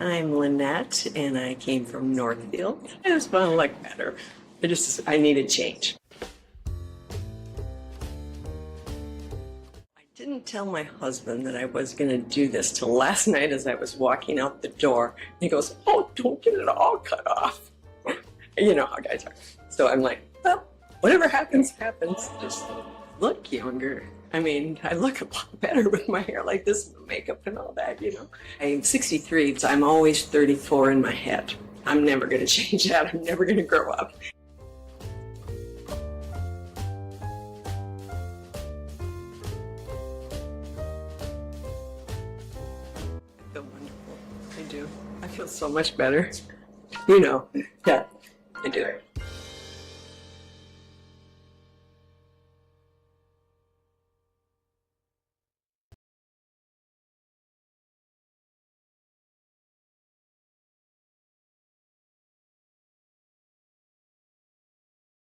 I'm Lynette, and I came from Northfield. I just want to look better. I need a change. I didn't tell my husband that I was going to do this till last night as I was walking out the door. He goes, "Oh, don't get it all cut off." You know how guys are. So I'm like, well, whatever happens, happens. Just look younger. I mean, I look a lot better with my hair like this, and the makeup and all that, you know. I'm 63, so I'm always 34 in my head. I'm never going to change that. I'm never going to grow up. I feel wonderful. I do. I feel so much better. You know, yeah, I do.